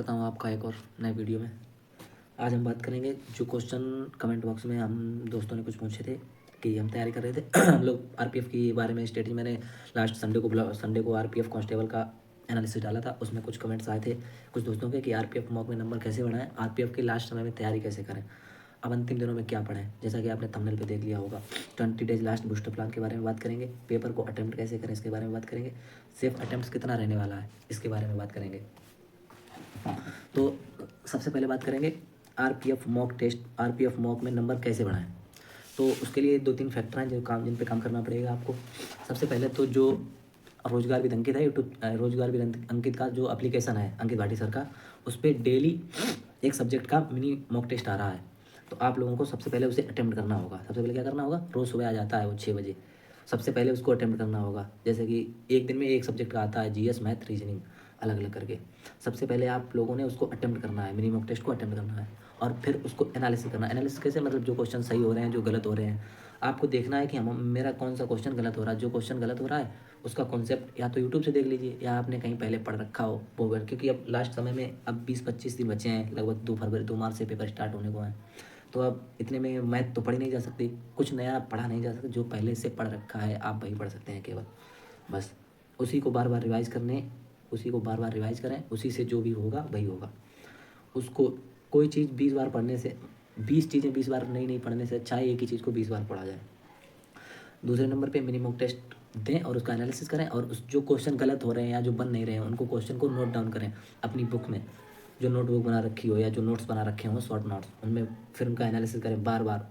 करता हूँ आपका एक और नए वीडियो में। आज हम बात करेंगे जो क्वेश्चन कमेंट बॉक्स में हम दोस्तों ने कुछ पूछे थे कि हम तैयारी कर रहे थे हम लोग आरपीएफ के बारे में स्टडी। मैंने लास्ट संडे को आरपीएफ कांस्टेबल का एनालिसिस डाला था। उसमें कुछ कमेंट्स आए थे कुछ दोस्तों के कि आरपीएफ मॉक में नंबर कैसे बढ़ाएं, आरपीएफ के लास्ट समय में तैयारी कैसे करें, अब अंतिम दिनों में क्या पढ़ें। जैसा कि आपने थंबनेल पे देख लिया होगा, 20 डेज लास्ट बूस्टर प्लान के बारे में बात करेंगे, पेपर को अटेम्प्ट कैसे करें इसके बारे में बात करेंगे, सेफ अटेम्प्ट कितना रहने वाला है इसके बारे में बात करेंगे। तो सबसे पहले बात करेंगे RPF mock test, RPF mock में नंबर कैसे बढ़ाएं। तो उसके लिए 2-3 फैक्टर हैं जिन पे काम करना पड़ेगा आपको। सबसे पहले तो जो रोजगार विद अंकित है, यूट्यूब रोजगार विद अंकित का जो एप्लीकेशन है अंकित भाटी सर का, उस पर डेली एक सब्जेक्ट का मिनी मॉक टेस्ट आ रहा है। तो आप लोगों को सबसे पहले उसे अटेम्प्ट करना होगा। सबसे पहले क्या करना होगा, रोज़ सुबह आ जाता है वो 6 बजे, सबसे पहले उसको अटेम्प्ट करना होगा। जैसे कि एक दिन में एक सब्जेक्ट का आता है, जीएस, मैथ, रीजनिंग, अलग अलग करके। सबसे पहले आप लोगों ने उसको अटेम्प्ट करना है, मिनी मॉक टेस्ट को अटेम्प्ट करना है, और फिर उसको एनालिसिस करना है। एनालिसिस कैसे, मतलब जो क्वेश्चन सही हो रहे हैं, जो गलत हो रहे हैं, आपको देखना है कि हम मेरा कौन सा क्वेश्चन गलत हो रहा है। जो क्वेश्चन गलत हो रहा है उसका कॉन्सेप्ट या तो यूट्यूब से देख लीजिए या आपने कहीं पहले पढ़ रखा हो वो, क्योंकि अब लास्ट समय में अब 20-25 दिन बचे हैं, लगभग 2 मार्च से पेपर स्टार्ट होने को हैं। तो अब इतने में मैथ तो पढ़ी नहीं जा सकती, कुछ नया पढ़ा नहीं जा सकता। जो पहले से पढ़ रखा है आप वही पढ़ सकते हैं केवल, बस उसी को बार बार रिवाइज करें, उसी से जो भी होगा वही होगा। उसको कोई चीज़ 20 बार पढ़ने से, 20 चीज़ें 20 बार नहीं पढ़ने से अच्छा है एक ही चीज़ को 20 बार पढ़ा जाए। दूसरे नंबर पे मिनी मॉक टेस्ट दें और उसका एनालिसिस करें, और उस जो क्वेश्चन गलत हो रहे हैं या जो बन नहीं रहे हैं उनको क्वेश्चन को नोट डाउन करें अपनी बुक में, जो नोटबुक बना रखी हो या जो नोट्स बना रखे हों शॉर्ट नोट्स, उनमें फिर उनका एनालिसिस करें बार बार।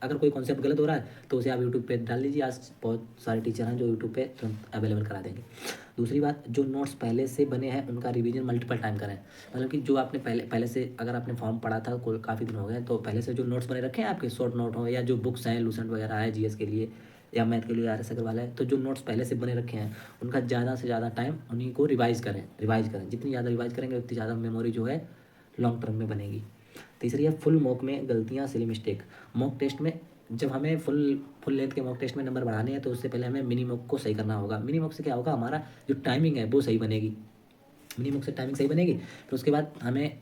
अगर कोई कॉन्सेप्ट गलत हो रहा है तो उसे आप यूट्यूब पे डाल लीजिए। आज बहुत सारे टीचर हैं जो यूट्यूब पे तुरंत अवेलेबल करा देंगे। दूसरी बात, जो नोट्स पहले से बने हैं उनका रिवीजन मल्टीपल टाइम करें। मतलब कि जो आपने पहले से अगर आपने फॉर्म पढ़ा था काफ़ी दिन हो गए, तो पहले से जो नोट्स बने रखे हैं आपके, शॉर्ट नोट हो या जो बुक्स हैं लूसेंट वगैरह है जीएस के लिए या मैथ के लिए आर एस अग्रवाल है, तो जो नोट्स पहले से बने रखे हैं उनका ज़्यादा से ज़्यादा टाइम उन्हीं को रिवाइज करें। जितनी ज़्यादा रिवाइज करेंगे उतनी ज़्यादा मेमोरी जो है लॉन्ग टर्म में बनेगी। तीसरी है फुल मॉक में गलतियाँ, सिली मिस्टेक। मॉक टेस्ट में जब हमें फुल लेंथ के मॉक टेस्ट में नंबर बढ़ाने हैं तो उससे पहले हमें मिनी मॉक को सही करना होगा। मिनी मॉक से क्या होगा, हमारा जो टाइमिंग है वो सही बनेगी, मिनी मॉक से टाइमिंग सही बनेगी। फिर उसके बाद हमें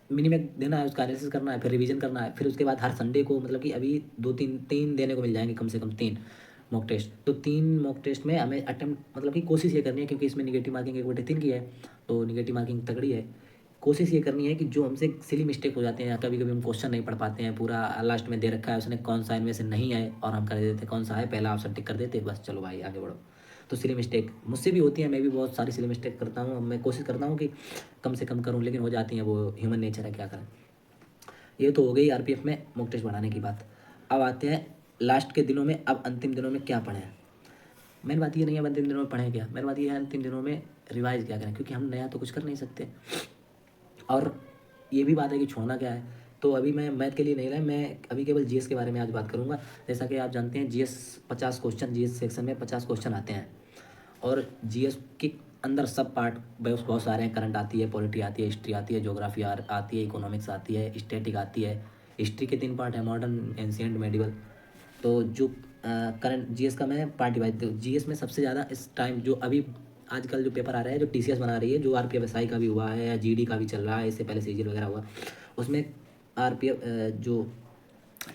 मिनी में देना है, उसका एनालिसिस करना है, फिर रिवीजन करना है। फिर उसके बाद हर संडे को, मतलब कि अभी 2-3 देने को मिल जाएंगे, कम से कम 3 मॉक टेस्ट। तो 3 मॉक टेस्ट में हमें अटेम्प्ट, मतलब कि कोशिश ये करनी है, क्योंकि इसमें निगेटिव मार्किंग 1/3 की है, तो निगेटिव मार्किंग तगड़ी है। कोशिश ये करनी है कि जो हमसे सिली मिस्टेक हो जाते हैं, कभी कभी हम क्वेश्चन नहीं पढ़ पाते हैं, पूरा लास्ट में दे रखा है उसने कौन सा इनमें से नहीं है और हम कर देते कौन सा है, पहला ऑप्शन टिक कर देते, बस चलो भाई आगे बढ़ो। तो सिली मिस्टेक मुझसे भी होती है, मैं भी बहुत सारी सिली मिस्टेक करता हूँ। मैं कोशिश करता हूँ कि कम से कम करूँ, लेकिन हो जाती हैं, वो ह्यूमन नेचर है, क्या करें। ये तो हो गई आरपीएफ में मॉक टेस्ट बढ़ाने की बात। अब आते हैं लास्ट के दिनों में, अब अंतिम दिनों में क्या पढ़ें। मेन बात ये नहीं है अंतिम दिनों में पढ़ें क्या, मेन बात ये है अंतिम दिनों में रिवाइज क्या करें, क्योंकि हम नया तो कुछ कर नहीं सकते। और ये भी बात है कि छोड़ना क्या है। तो अभी मैं मैथ के लिए नहीं रहा, मैं अभी केवल जीएस के बारे में आज बात करूंगा। जैसा कि आप जानते हैं जीएस 50 क्वेश्चन, जीएस सेक्शन में 50 क्वेश्चन आते हैं, और जीएस के अंदर सब पार्ट बहुत सारे हैं। करंट आती है, पॉलिटी आती है, हिस्ट्री आती है, ज्योग्राफी आती है, इकोनॉमिक्स आती है, स्टैटिक आती है। हिस्ट्री के 3 पार्ट है, मॉडर्न, एंशियंट, मेडिवल। तो जो करंट जीएस का मैं पार्ट डिवाइड, जीएस में सबसे ज़्यादा इस टाइम जो अभी आजकल जो पेपर आ रहा है, जो टीसीएस बना रही है, जो आरपीएफएसआई का भी हुआ है या जीडी का भी चल रहा है, इससे पहले सीजीएल वगैरह हुआ, उसमें आरपीएफ जो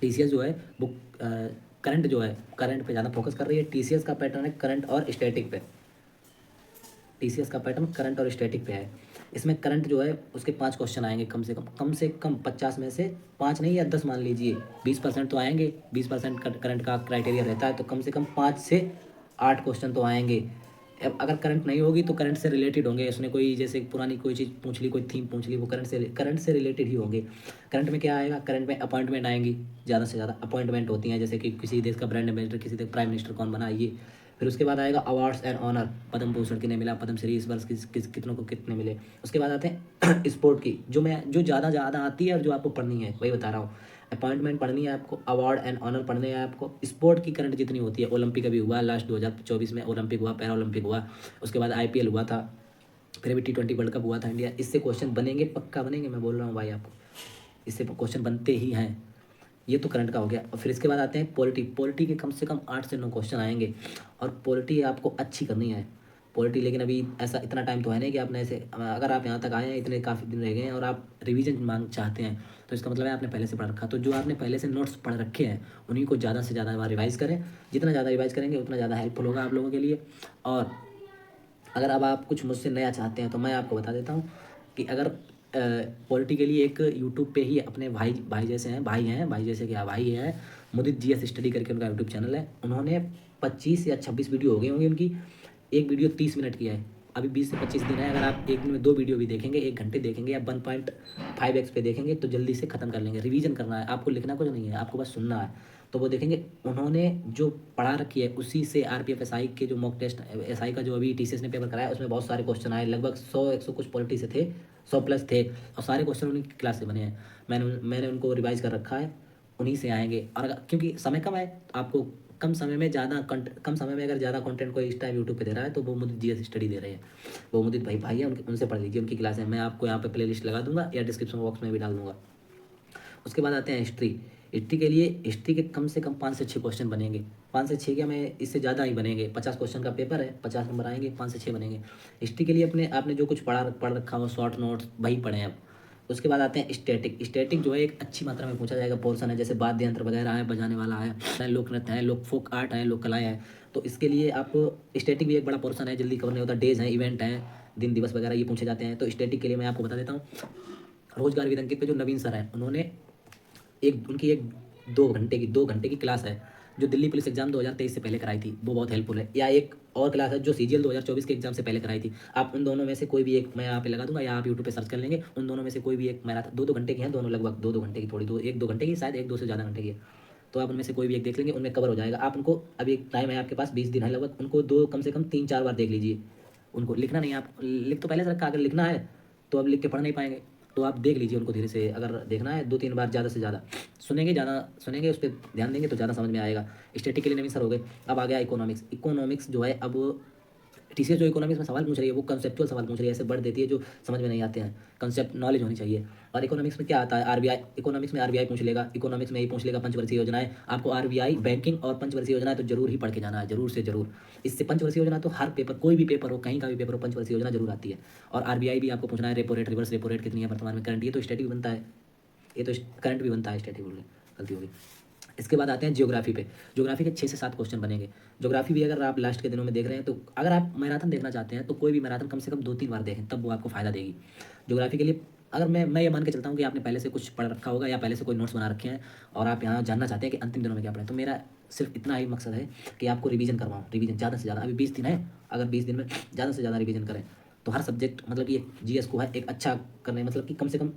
टीसीएस जो है वो करंट जो है, करंट पे ज़्यादा फोकस कर रही है। टीसीएस का पैटर्न है करंट और स्टैटिक पे, टीसीएस का पैटर्न करंट और स्टैटिक पे है। इसमें करंट जो है उसके 5 क्वेश्चन आएंगे, कम से कम 50 में से 5 नहीं या 10 मान लीजिए, 20% तो आएंगे। 20% करंट का क्राइटेरिया रहता है, तो कम से कम 5 से 8 क्वेश्चन तो आएंगे। अब अगर करंट नहीं होगी तो करंट से रिलेटेड होंगे, उसने कोई जैसे पुरानी कोई चीज़ पूछ ली, कोई थीम पूछ ली, वो करंट से रिलेटेड ही होंगे। करंट में क्या आएगा, करंट में अपॉइंटमेंट आएंगी, ज़्यादा से ज़्यादा अपॉइंटमेंट होती हैं, जैसे कि किसी देश का ब्रांड एम्बेसडर, किसी देश प्राइम मिनिस्टर कौन बना, ये। फिर उसके बाद आएगा awards and honour, Padma Bhushan किन्हें मिला, पद्म श्री इस वर्ष कितनों को कितने मिले। उसके बाद आते हैं स्पोर्ट की, जो ज़्यादा आती है और जो आपको पढ़नी है वही बता रहा हूँ। अपॉइंटमेंट पढ़नी है आपको, अवार्ड एंड ऑनर पढ़ने हैं आपको। स्पोर्ट की करंट जितनी होती है, ओलंपिक अभी हुआ लास्ट 2024 में, ओलंपिक हुआ, पैरा ओलंपिक हुआ, उसके बाद आईपीएल हुआ था, फिर अभी T20 वर्ल्ड कप हुआ था इंडिया। इससे क्वेश्चन बनेंगे, पक्का बनेंगे, मैं बोल रहा हूँ भाई आपको, इससे क्वेश्चन बनते ही हैं। ये तो करंट का हो गया। और फिर इसके बाद आते हैं पॉलिटी के कम से कम 8 से 9 क्वेश्चन आएंगे, और पॉलिटी आपको अच्छी करनी है। पॉलिटी, लेकिन अभी ऐसा इतना टाइम तो है नहीं कि आपने ऐसे, अगर आप यहाँ तक आए हैं, इतने काफ़ी दिन रह गए हैं और आप रिवीजन मांग चाहते हैं, तो इसका मतलब है आपने पहले से पढ़ रखा। तो जो आपने पहले से नोट्स पढ़ रखे हैं उन्हीं को ज़्यादा से ज़्यादा बार रिवाइज़ करें। जितना ज़्यादा रिवाइज़ करेंगे उतना ज़्यादा हेल्पफुल होगा आप लोगों के लिए। और अगर अब आप कुछ मुझसे नया चाहते हैं तो मैं आपको बता देता हूँ कि अगर पॉलिटी के लिए एक यूट्यूब पे ही अपने भाई जैसे क्या भाई हैं, मुदित जीएस स्टडी करके उनका यूट्यूब चैनल है। उन्होंने 25 या 26 वीडियो हो गई होंगी उनकी। एक वीडियो 30 मिनट की है। अभी 20 से 25 दिन है। अगर आप एक दिन में 2 वीडियो भी देखेंगे, 1 घंटे देखेंगे या 1.5x पे देखेंगे तो जल्दी से ख़त्म कर लेंगे। रिवीजन करना है आपको, लिखना कुछ नहीं है, आपको बस सुनना है। तो वो देखेंगे उन्होंने जो पढ़ा रखी है उसी से आरपीएफ एसआई के जो मॉक टेस्ट एसआई का जो अभी टीसीएस ने पेपर कराया उसमें बहुत सारे क्वेश्चन आए, लगभग 100-100 कुछ पॉलिटी से थे, 100 प्लस थे, और सारे क्वेश्चन उन्हीं की क्लास से बने हैं। मैंने उनको रिवाइज कर रखा है, उन्हीं से आएंगे। और क्योंकि समय कम है, आपको कम समय में अगर ज़्यादा कंटेंट कोई इस टाइम यूट्यूब पे दे रहा है तो वो मुदित जीएस स्टडी दे रहे हैं। वो मुदित भाई है, उनसे पढ़ लीजिए, उनकी क्लास है। मैं आपको यहाँ पे प्ले लिस्ट लगा दूंगा या डिस्क्रिप्शन बॉक्स में भी डाल दूंगा। उसके बाद आते हैं हिस्ट्री। हिस्ट्री के लिए हिस्ट्री के कम से कम 5 से 6 क्वेश्चन बनेंगे। 5 से 6 क्या, मैं इससे ज़्यादा ही बनेंगे। 50 क्वेश्चन का पेपर है, 50 नंबर आएंगे, 5 से 6 बनेंगे। हिस्ट्री के लिए आपने जो कुछ पढ़ रखा हो, शॉर्ट नोट्स वही पढ़ें अब। उसके बाद आते हैं स्टैटिक जो है एक अच्छी मात्रा में पूछा जाएगा पोर्सन है, जैसे वाद्य यंत्र वगैरह है, बजाने वाला है, लोक नृत्य है, लोक फोक आर्ट है, लोक कलाएँ हैं। तो इसके लिए आपको स्टैटिक भी एक बड़ा पोर्सन है, जल्दी कवर नहीं होता। डेज हैं, इवेंट हैं, दिन दिवस वगैरह ये पूछे जाते हैं। तो स्टैटिक के लिए मैं आपको बता देता हूँ, रोजगार विद अंकित पे जो नवीन सर हैं, उन्होंने उनकी एक 2 घंटे की क्लास है जो दिल्ली पुलिस एग्जाम 2023 से पहले कराई थी, वो बहुत हेल्पफुल है। या एक और क्लास है जो सीजीएल 2024 के एग्जाम से पहले कराई थी। आप उन दोनों में से कोई भी एक मैं यहाँ पे लगा दूंगा, या आप यूट्यूब पे सर्च कर लेंगे, उन दोनों में से कोई भी एक मैराथन 2-2 घंटे की हैं दोनों, लगभग 2-2 घंटे की, थोड़ी 1-2 घंटे की, शायद 1-2 से ज़्यादा घंटे की है। तो आप उनमें से कोई भी एक देख लेंगे, उनमें कवर हो जाएगा। आप उनको, अभी एक टाइम है आपके पास, 20 दिन है लगभग, उनको कम से कम 3-4 बार देख लीजिए। उनको लिखना नहीं है, आप लिख तो पहले से रखा, अगर लिखना है तो अब लिख के पढ़ नहीं पाएंगे, तो आप देख लीजिए उनको धीरे से। अगर देखना है 2-3 बार ज़्यादा से ज़्यादा सुनेंगे, उस पर ध्यान देंगे तो ज़्यादा समझ में आएगा। स्टैटिक के लिए नवीन सर हो गए। अब आ गया इकोनॉमिक्स जो है, अब टीसीएस जो इकोनॉमिक्स में सवाल पूछ रही है वो कंसेप्चुअल सवाल पूछ रही है, ऐसे बढ़ देती है जो समझ में नहीं आते हैं। कंसेप्ट नॉलेज होनी चाहिए। और इकोनॉमिक्स में क्या आता है, आरबीआई, इकोनॉमिक्स में आरबीआई पूछ लेगा, इकोनॉमिक्स में ही पूछ लेगा पंचवर्षीय योजनाएं। आपको आरबीआई, बैंकिंग और पंचवर्षीय योजनाएं तो जरूर ही पढ़ के जाना है, जरूर से जरूर। इससे पंचवर्षीय योजना तो हर पेपर, कोई भी पेपर हो, कहीं का भी पेपर हो, पंचवर्षीय योजना जरूर आती है। और आरबीआई भी आपको पूछना है, repo rate, reverse repo rate कितनी है वर्तमान में, करंट, ये तो स्टैटिक बनता है, ये तो करंट भी बनता है, स्टैटिक बोल गलती होगी। इसके बाद आते हैं ज्योग्राफी पे। ज्योग्राफी के 6 से 7 क्वेश्चन बनेंगे। ज्योग्राफी भी अगर आप लास्ट के दिनों में देख रहे हैं, तो अगर आप मैराथन देखना चाहते हैं तो कोई भी मैराथन कम से कम 2-3 बार देखें, तब वो आपको फायदा देगी। ज्योग्राफी के लिए अगर मैं ये मान के चलता हूँ कि आपने पहले से कुछ पढ़ रखा होगा या पहले से कोई नोट्स बना रखे हैं और आप यहाँ जानना चाहते हैं कि अंतिम दिनों में क्या पढ़ें, तो मेरा सिर्फ इतना ही मकसद है कि आपको रिवीजन करवाऊँ। रिवीजन ज़्यादा से ज़्यादा, अभी 20 दिन है, अगर 20 दिन में ज़्यादा से ज़्यादा रिवीजन करें तो हर सब्जेक्ट, मतलब कि जीएस को है एक अच्छा करने, मतलब कि कम से कम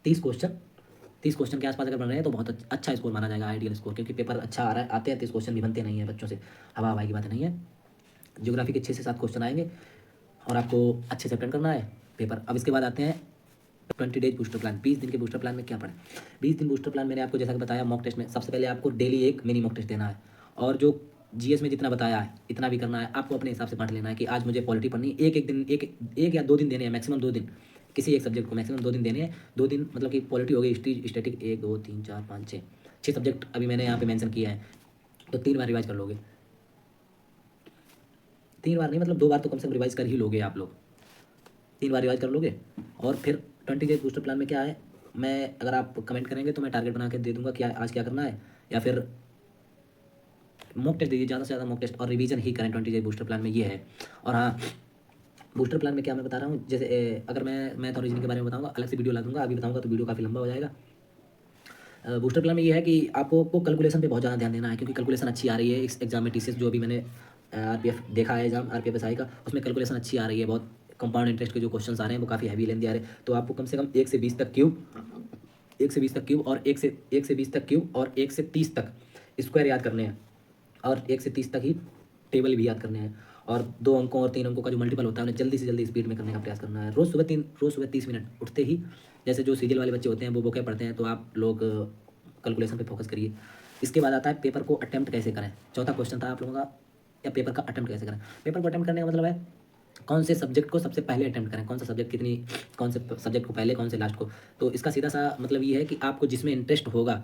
30 क्वेश्चन के आसपास अगर बन रहे हैं तो बहुत अच्छा स्कोर माना जाएगा, आइडियल स्कोर। क्योंकि पेपर अच्छा आ रहा है, आते हैं 30 क्वेश्चन भी बनते नहीं है बच्चों से, हवा हवाई की बात नहीं है। ज्योग्राफी के 6 से 7 क्वेश्चन आएंगे और आपको अच्छे से अटेंड करना है पेपर। अब इसके बाद आते हैं 20 डेज बूस्टर प्लान। 20 दिन के बूस्टर प्लान में क्या पढ़ें। 20 दिन बूस्टर प्लान मैंने आपको जैसा कि बताया, मॉक टेस्ट में सबसे पहले आपको डेली एक मिनी मॉक टेस्ट देना है, और जो जीएस में जितना बताया है इतना भी करना है। आपको अपने हिसाब से बांट लेना है कि आज मुझे पॉलिटी पढ़नी, एक दिन, एक या 2 दिन देने हैं, मैक्सिमम 2 दिन, किसी एक सब्जेक्ट को मैक्सिमम 2 दिन देने हैं। 2 दिन मतलब कि पॉलिटी हो गई, हिस्ट्री, स्टैटिक, 1 2 3 4 5 6 सब्जेक्ट अभी मैंने यहाँ पे मेंशन किया है। तो 3 बार रिवाइज कर लोगे, 3 बार नहीं, मतलब 2 बार तो कम से कम रिवाइज कर ही लोगे आप लोग, 3 बार रिवाइज कर लोगे। और फिर 20 डेज बूस्टर प्लान में क्या है, मैं अगर आप कमेंट करेंगे तो मैं टारगेट बना के दे दूंगा कि आज क्या करना है, या फिर मॉक टेस्ट दीजिए, ज़्यादा से ज़्यादा मॉक टेस्ट और रिवीजन ही करें। 20 डेज बूस्टर प्लान में ये है। और हाँ, बूस्टर प्लान में क्या मैं बता रहा हूँ, जैसे अगर मैं तो रीजनिंग के बारे में बताऊंगा, अलग से वीडियो ला दूंगा, अभी बताऊंगा तो वीडियो काफ़ी लंबा हो जाएगा। बूस्टर प्लान में ये है कि आपको कैलकुलेशन पे बहुत ज़्यादा ध्यान देना है, क्योंकि कैलकुलेशन अच्छी आ रही है इस एग्जाम में। टीसीएस जो अभी मैंने आरपीएफ देखा है एग्जाम, आरपीएफ एसआई का, उसमें कैलकुलेशन अच्छी आ रही है बहुत। कंपाउंड इंटरेस्ट के जो क्वेश्चन आ रहे हैं वो काफ़ी हैवी लेंदी आ रहे हैं। तो आपको कम से कम 1 से 20 तक क्यूब, 1 से 20 तक क्यूब, और 1 से 20 तक क्यूब, और 1 से 30 तक स्क्वायर याद करने हैं, और 1 से 30 तक ही टेबल भी याद करने हैं। और 2 अंकों और 3 अंकों का जो मल्टीपल होता है उन्हें जल्दी से जल्दी स्पीड में करने का प्रयास करना है। रोज़ सुबह 30 मिनट उठते ही, जैसे जो सीरियल वाले बच्चे होते हैं वो बोके पढ़ते हैं, तो आप लोग कैलकुलेशन पे फोकस करिए। इसके बाद आता है पेपर को अटेम्प्ट कैसे करें। चौथा क्वेश्चन था आप लोगों का, या पेपर का अटेम्प्ट कैसे करें। पेपर को अटेम्प्ट करने का मतलब है कौन से सब्जेक्ट को सबसे पहले अटेम्प्ट करें, कौन सा सब्जेक्ट कौन से सब्जेक्ट को पहले, कौन से लास्ट को। तो इसका सीधा सा मतलब ये है कि आपको जिसमें इंटरेस्ट होगा,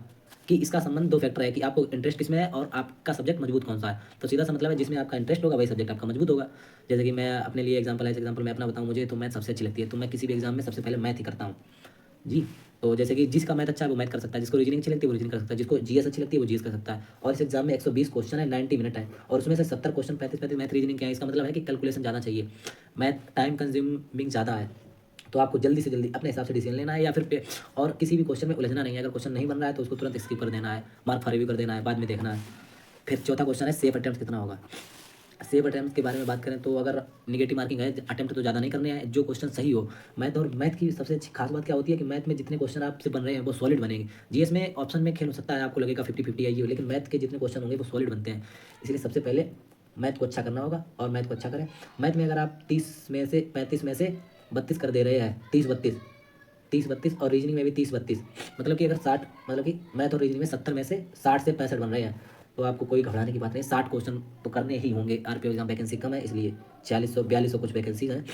कि इसका संबंध 2 फैक्टर है कि आपको इंटरेस्ट किसमें है और आपका सब्जेक्ट मजबूत कौन सा है। तो सीधा सा मतलब है जिसमें आपका इंटरेस्ट होगा वही सब्जेक्ट आपका मजबूत होगा। जैसे कि मैं अपने लिए एग्जाम्पल मैं अपना बताऊँ, मुझे तो मैथ सबसे अच्छी लगती है, तो मैं किसी भी एग्जाम में सबसे पहले मैथ ही करता हूँ जी। तो जैसे कि जिसका मैथ अच्छा है वो मैथ कर सकता है, जिसको रीजनिंग अच्छी लगती है वो रीजनिंग कर सकता है, जिसको जीएस अच्छी लगती है वो जीएस कर सकता है। और इस एग्जाम में 120 क्वेश्चन है, 90 मिनट है, और उसमें से 70 क्वेश्चन 35 मैथ रीजनिंग के हैं। इसका मतलब है कि कैलकुलेशन ज़्यादा चाहिए, मैथ टाइम कंज्यूमिंग ज़्यादा है। तो आपको जल्दी से जल्दी अपने हिसाब से डिसीजन लेना है, या फिर और किसी भी क्वेश्चन में उलझना नहीं है। अगर क्वेश्चन नहीं बन रहा है तो उसको तुरंत स्किप कर देना है, मार्क फॉर रिव्यू कर देना है, बाद में देखना है। फिर चौथा क्वेश्चन है सेफ अटेम्प्ट कितना होगा। सेफ अटेम्प्ट के बारे में बात करें तो अगर निगेटिव मार्किंग है, अटेम्प्ट तो ज़्यादा नहीं करने हैं, जो क्वेश्चन सही हो। मैथ की सबसे अच्छी खास बात क्या होती है कि मैथ में जितने क्वेश्चन आपसे बन रहे हैं वो सॉलिड बनेंगे। जीएस में ऑप्शन में खेल हो सकता है, आपको लगेगा 50-50 आइए, लेकिन मैथ के जितने क्वेश्चन होंगे वो सॉलिड बनते हैं। इसलिए सबसे पहले मैथ को अच्छा करना होगा, और मैथ को अच्छा करें। मैथ में अगर आप 30 में से 35 में से 32 कर दे रहे हैं, 30-32 और रीजनिंग में भी 30-32, मतलब कि अगर 60, मतलब कि मैथ और रीजनिंग में 70 में से 60 से 65 बन रहे हैं, तो आपको कोई घबराने की बात नहीं। 60 क्वेश्चन तो करने ही होंगे, आरपीएफ एग्जाम वैकेंसी कम है इसलिए 4600-4200 कुछ वैकेंसीज हैं।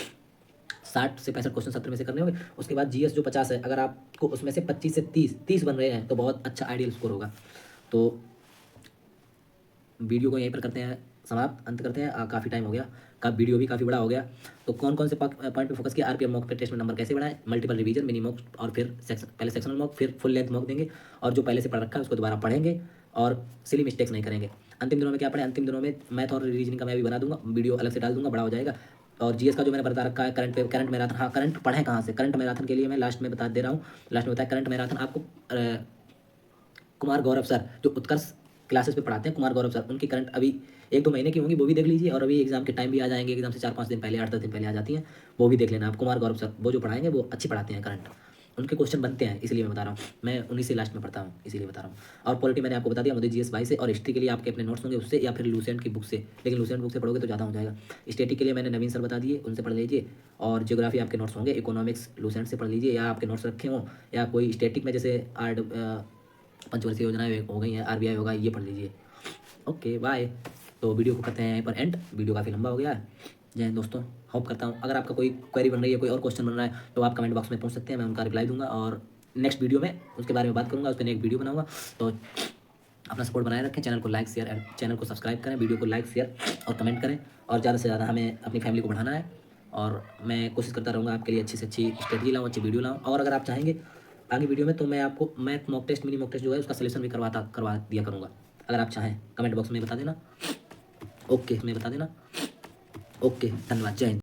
60 से 65 क्वेश्चन 70 में से करने होंगे। उसके बाद जीएस जो 50 है, अगर आपको उसमें से 25 से 30 बन रहे हैं तो बहुत अच्छा आइडियल स्कोर होगा। तो वीडियो को यहीं पर करते हैं समाप्त, अंत करते हैं। काफ़ी टाइम हो गया, का वीडियो भी काफ़ी बड़ा हो गया। तो कौन कौन से पॉइंट पे फोकस किया, आरपीएफ मॉक टेस्ट में नंबर कैसे बढ़ाएं, मल्टीपल रिवीजन, मिनी मॉक, और फिर पहले सेक्शनल मॉक, फिर फुल लेंथ मॉक देंगे, और जो पहले से पढ़ रखा है उसको दोबारा पढ़ेंगे, और सिली मिस्टेक्स नहीं करेंगे। अंतिम दिनों में क्या पढ़ें, अंतिम दिनों में मैथ और रीजनिंग का मैं भी बना दूंगा, वीडियो अलग से डाल दूंगा, बड़ा हो जाएगा। और जीएस का जो मैंने बता रखा है, करंट मैराथन, हाँ करंट पढ़ें कहाँ से, करंट मैराथन के लिए मैं लास्ट में बता दे रहा हूँ। लास्ट में बताया करंट मैराथन आपको कुमार गौरव सर जो उत्कर्ष क्लासेस पे पढ़ाते हैं, कुमार गौरव सर, उनकी करंट अभी 1-2 महीने की होंगी, वो भी देख लीजिए। और अभी एग्जाम के टाइम भी आ जाएंगे, एग्जाम से 4-5 दिन पहले, 8-10 दिन पहले आ जाती हैं, वो भी देख लेना आप। कुमार गौरव सर वो जो पढ़ाएंगे वो अच्छी पढ़ाते हैं करंट, उनके क्वेश्चन बनते हैं, इसलिए मैं बता रहा हूँ। मैं उन्हीं से लास्ट में पढ़ता हूँ, इसीलिए बता रहा हूँ। और पॉलिटी मैंने आपको बता दिया, मुझे जीएस भाई से, और हिस्ट्री के लिए आपके अपने नोट्स होंगे उससे, या फिर लूसेंट की बुक से, लेकिन लूसेंट बुक से पढ़ोगे तो ज़्यादा हो जाएगा। स्टेटिक के लिए मैंने नवीन सर बता दिए, उनसे पढ़ लीजिए। और ज्योग्राफी आपके नोट्स होंगे, इकोनॉमिक्स लूसेंट से पढ़ लीजिए, या आपके नोट्स रखे हों, या कोई स्टेटिक में जैसे पंचवर्षीय योजनाएं हो गई हैं, आरबीआई होगा, ये पढ़ लीजिए। Okay bye. तो वीडियो को करते हैं यहीं पर एंड, वीडियो काफ़ी लंबा हो गया है। जय हिंद दोस्तों, होप करता हूँ अगर आपका कोई क्वेरी बन रही है, कोई और क्वेश्चन बन रहा है, तो आप कमेंट बॉक्स में पूछ सकते हैं, मैं उनका रिप्लाई दूंगा, और नेक्स्ट वीडियो में उसके बारे में बात करूँगा, उस पर एक वीडियो बनाऊंगा। तो अपना सपोर्ट बनाए रखें, चैनल को लाइक शेयर, चैनल को सब्सक्राइब करें, वीडियो को लाइक शेयर और कमेंट करें, और ज़्यादा से ज़्यादा हमें अपनी फैमिली को बढ़ाना है। और मैं कोशिश करता रहूँगा आपके लिए अच्छी से अच्छी स्ट्रेटजी लाऊँ, अच्छी वीडियो लाऊँ। और अगर आप चाहेंगे आगे वीडियो में, तो मैं आपको math mock test, mini mock test जो है उसका सलूशन भी करवा दिया करूँगा। अगर आप चाहें कमेंट बॉक्स में बता देना, ओके, मैं बता देना। ओके, धन्यवाद, जय हिंद।